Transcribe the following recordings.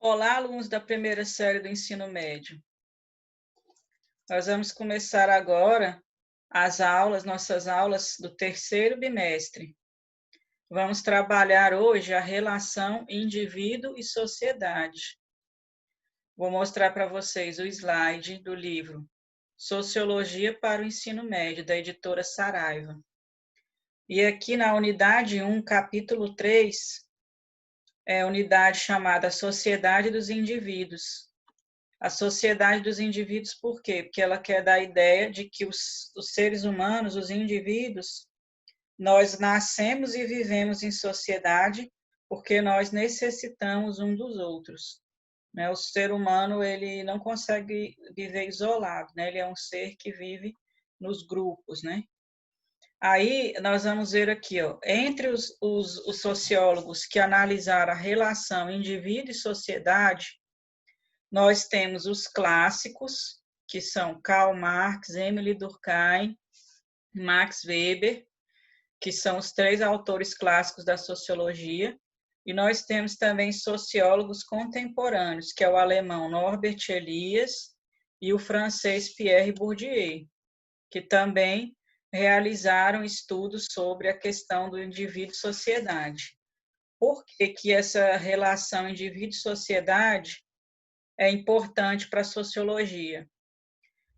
Olá, alunos da primeira série do ensino médio. Nós vamos começar agora nossas aulas do terceiro bimestre. Vamos trabalhar hoje a relação indivíduo e sociedade. Vou mostrar para vocês o slide do livro Sociologia para o Ensino Médio, da editora Saraiva. E aqui na unidade 1, capítulo 3, é a unidade chamada Sociedade dos Indivíduos. A sociedade dos indivíduos, por quê? Porque ela quer dar a ideia de que os seres humanos, os indivíduos, nós nascemos e vivemos em sociedade porque nós necessitamos um dos outros. Né? O ser humano ele não consegue viver isolado, né? Ele é um ser que vive nos grupos. Né? Aí nós vamos ver aqui, ó, entre os sociólogos que analisaram a relação indivíduo e sociedade, nós temos os clássicos, que são Karl Marx, Emile Durkheim, Max Weber, que são os três autores clássicos da sociologia, e nós temos também sociólogos contemporâneos, que é o alemão Norbert Elias e o francês Pierre Bourdieu, que também realizaram estudos sobre a questão do indivíduo e sociedade. Por que essa relação indivíduo-sociedade é importante para a sociologia?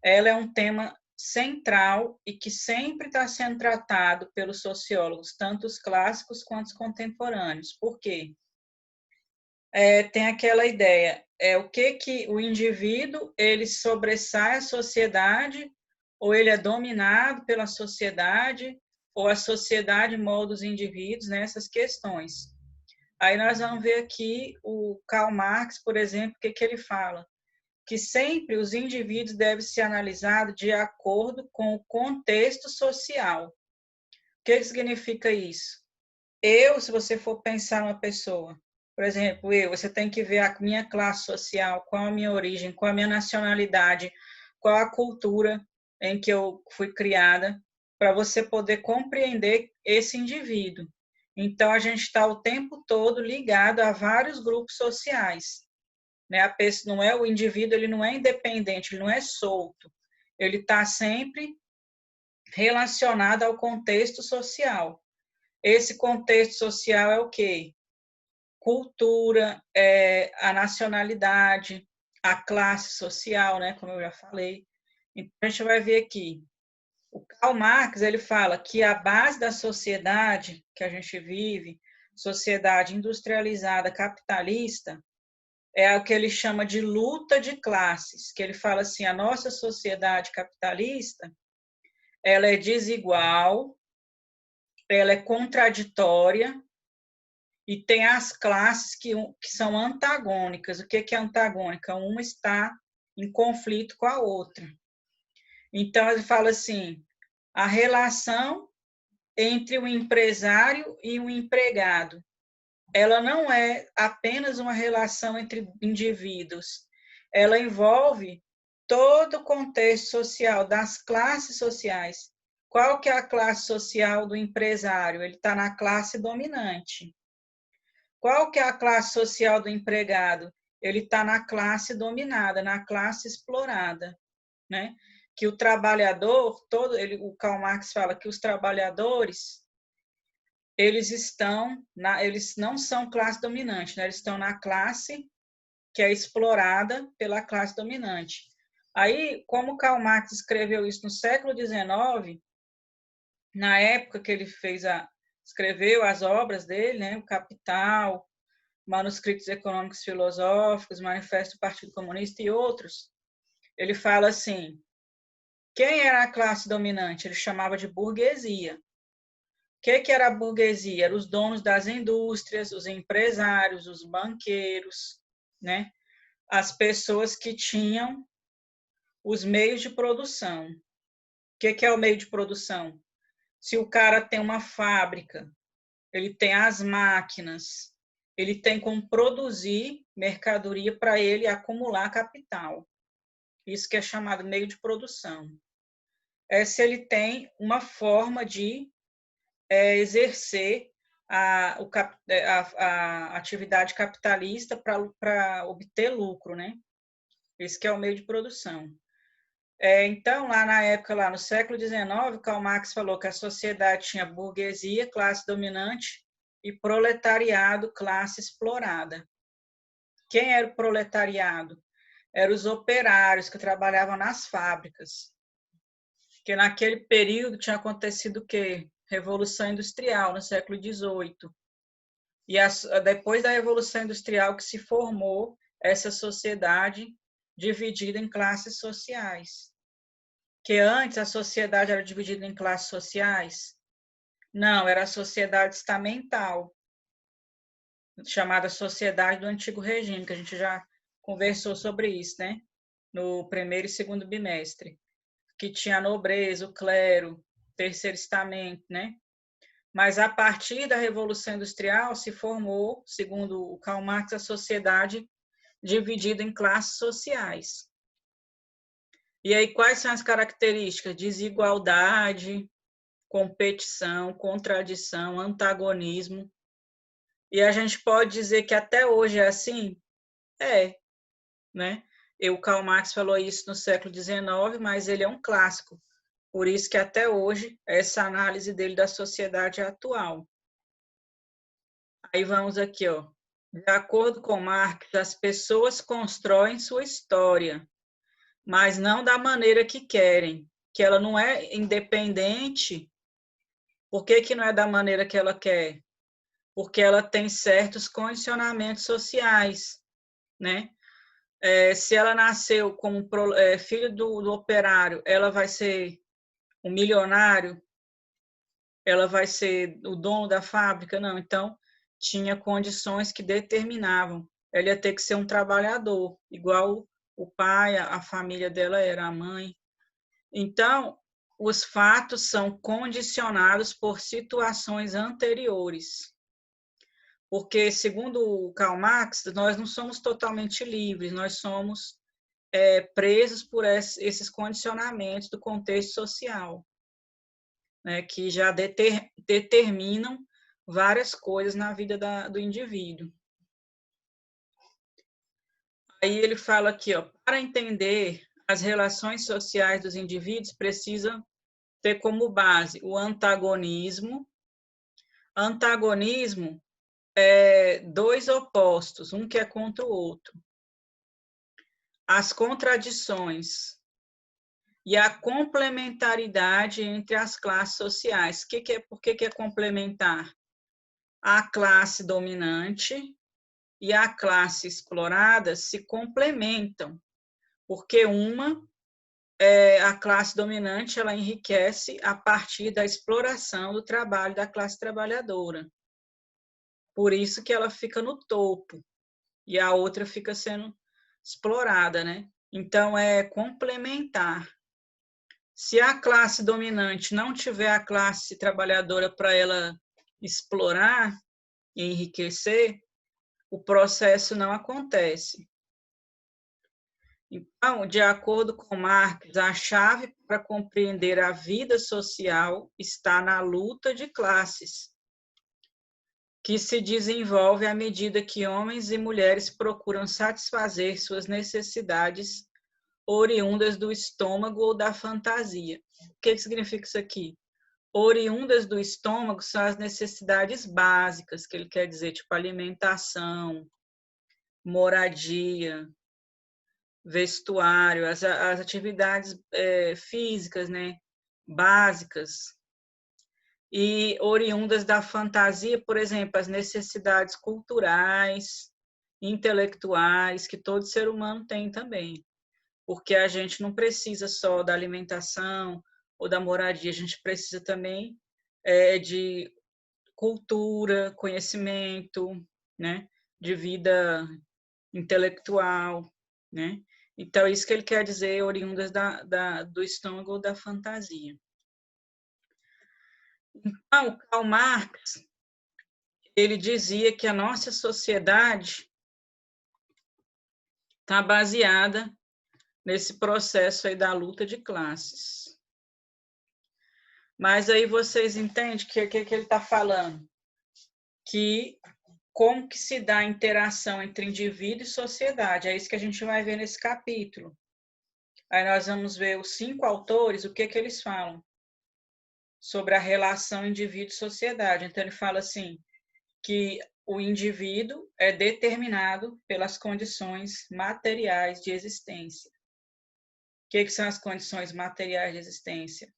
Ela é um tema central e que sempre está sendo tratado pelos sociólogos, tanto os clássicos quanto os contemporâneos. Por quê? Tem aquela ideia, o que o indivíduo ele sobressai a sociedade, ou ele é dominado pela sociedade, ou a sociedade molda os indivíduos nessas questões. Aí nós vamos ver aqui o Karl Marx, por exemplo, o que ele fala? Que sempre os indivíduos devem ser analisados de acordo com o contexto social. O que significa isso? Se você for pensar uma pessoa, por exemplo, você tem que ver a minha classe social, qual a minha origem, qual a minha nacionalidade, qual a cultura em que eu fui criada, para você poder compreender esse indivíduo. Então, a gente está o tempo todo ligado a vários grupos sociais. Né? A pessoa, não é o indivíduo, ele não é independente, ele não é solto. Ele está sempre relacionado ao contexto social. Esse contexto social é o quê? Cultura, a nacionalidade, a classe social, né, como eu já falei. Então, a gente vai ver aqui. O Karl Marx, ele fala que a base da sociedade que a gente vive, sociedade industrializada, capitalista, é o que ele chama de luta de classes, que ele fala assim, a nossa sociedade capitalista, ela é desigual, ela é contraditória e tem as classes que são antagônicas. O que é antagônica? Uma está em conflito com a outra. Então, ele fala assim, a relação entre o empresário e o empregado, ela não é apenas uma relação entre indivíduos, ela envolve todo o contexto social, das classes sociais. Qual que é a classe social do empresário? Ele está na classe dominante. Qual que é a classe social do empregado? Ele está na classe dominada, na classe explorada, né? Que o trabalhador, o Karl Marx fala que os trabalhadores eles não são classe dominante, né? Eles estão na classe que é explorada pela classe dominante. Aí, como Karl Marx escreveu isso no século XIX, na época que ele escreveu as obras dele, né? O Capital, Manuscritos Econômicos Filosóficos, Manifesto do Partido Comunista e outros, ele fala assim, quem era a classe dominante? Ele chamava de burguesia. Que era a burguesia? Eram os donos das indústrias, os empresários, os banqueiros, né? As pessoas que tinham os meios de produção. O que é o meio de produção? Se o cara tem uma fábrica, ele tem as máquinas, ele tem como produzir mercadoria para ele acumular capital. Isso que é chamado meio de produção. Se ele tem uma forma de exercer a atividade capitalista para obter lucro, né? Esse que é o meio de produção. Então, lá na época, lá no século XIX, Karl Marx falou que a sociedade tinha burguesia, classe dominante, e proletariado, classe explorada. Quem era o proletariado? Eram os operários que trabalhavam nas fábricas. Que naquele período tinha acontecido o quê? Revolução Industrial, no século XVIII. E depois da Revolução Industrial que se formou essa sociedade dividida em classes sociais. Que antes a sociedade era dividida em classes sociais? Não, era a sociedade estamental, chamada Sociedade do Antigo Regime, que a gente já conversou sobre isso, né? No primeiro e segundo bimestre, que tinha a nobreza, o clero, terceiro estamento, né? Mas a partir da Revolução Industrial se formou, segundo o Karl Marx, a sociedade dividida em classes sociais. E aí quais são as características? Desigualdade, competição, contradição, antagonismo. E a gente pode dizer que até hoje é assim? Né? O Karl Marx falou isso no século XIX, mas ele é um clássico. Por isso que até hoje, essa análise dele da sociedade é atual. Aí vamos aqui, ó. De acordo com Marx, as pessoas constroem sua história, mas não da maneira que querem, que ela não é independente. Por que não é da maneira que ela quer? Porque ela tem certos condicionamentos sociais, né? Se ela nasceu como filho do operário, ela vai ser um milionário? Ela vai ser o dono da fábrica? Não. Então, tinha condições que determinavam. Ela ia ter que ser um trabalhador, igual o pai, a família dela era, a mãe. Então, os fatos são condicionados por situações anteriores. Porque, segundo o Karl Marx, nós não somos totalmente livres, nós somos presos por esses condicionamentos do contexto social, né, que já determinam várias coisas na vida do indivíduo. Aí ele fala aqui, ó, para entender as relações sociais dos indivíduos, precisa ter como base o antagonismo. Antagonismo é dois opostos, um que é contra o outro. As contradições e a complementaridade entre as classes sociais. Por que é complementar? A classe dominante e a classe explorada se complementam, porque a classe dominante, ela enriquece a partir da exploração do trabalho da classe trabalhadora. Por isso que ela fica no topo e a outra fica sendo explorada, né? Então, é complementar. Se a classe dominante não tiver a classe trabalhadora para ela explorar e enriquecer, o processo não acontece. Então, de acordo com Marx, a chave para compreender a vida social está na luta de classes, que se desenvolve à medida que homens e mulheres procuram satisfazer suas necessidades oriundas do estômago ou da fantasia. O que significa isso aqui? Oriundas do estômago são as necessidades básicas, que ele quer dizer, tipo alimentação, moradia, vestuário, as atividades físicas, né, básicas. E oriundas da fantasia, por exemplo, as necessidades culturais, intelectuais, que todo ser humano tem também. Porque a gente não precisa só da alimentação ou da moradia, a gente precisa também de cultura, conhecimento, né, de vida intelectual, né? Então, isso que ele quer dizer, oriundas do estômago ou da fantasia. Então, Karl Marx, ele dizia que a nossa sociedade está baseada nesse processo aí da luta de classes. Mas aí vocês entendem o que ele está falando? que como que se dá a interação entre indivíduo e sociedade. É isso que a gente vai ver nesse capítulo. Aí nós vamos ver os 5 autores, o que eles falam sobre a relação indivíduo-sociedade. Então, ele fala assim, que o indivíduo é determinado pelas condições materiais de existência. O que são as condições materiais de existência?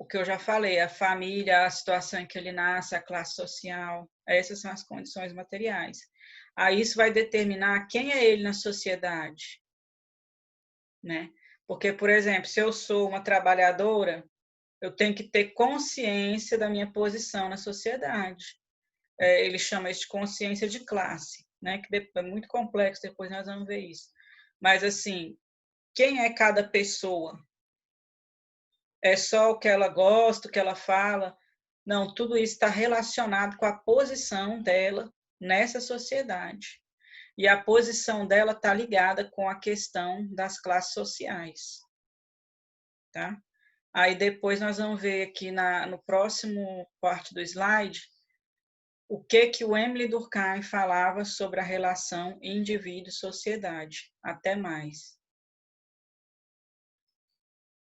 O que eu já falei, a família, a situação em que ele nasce, a classe social, essas são as condições materiais. Aí isso vai determinar quem é ele na sociedade, né? Porque, por exemplo, se eu sou uma trabalhadora, eu tenho que ter consciência da minha posição na sociedade. Ele chama isso de consciência de classe, né? Que é muito complexo, depois nós vamos ver isso. Mas, assim, quem é cada pessoa? É só o que ela gosta, o que ela fala? Não, tudo isso está relacionado com a posição dela nessa sociedade. E a posição dela está ligada com a questão das classes sociais. Tá? Aí depois nós vamos ver aqui no próximo parte do slide o que o Emile Durkheim falava sobre a relação indivíduo-sociedade. Até mais.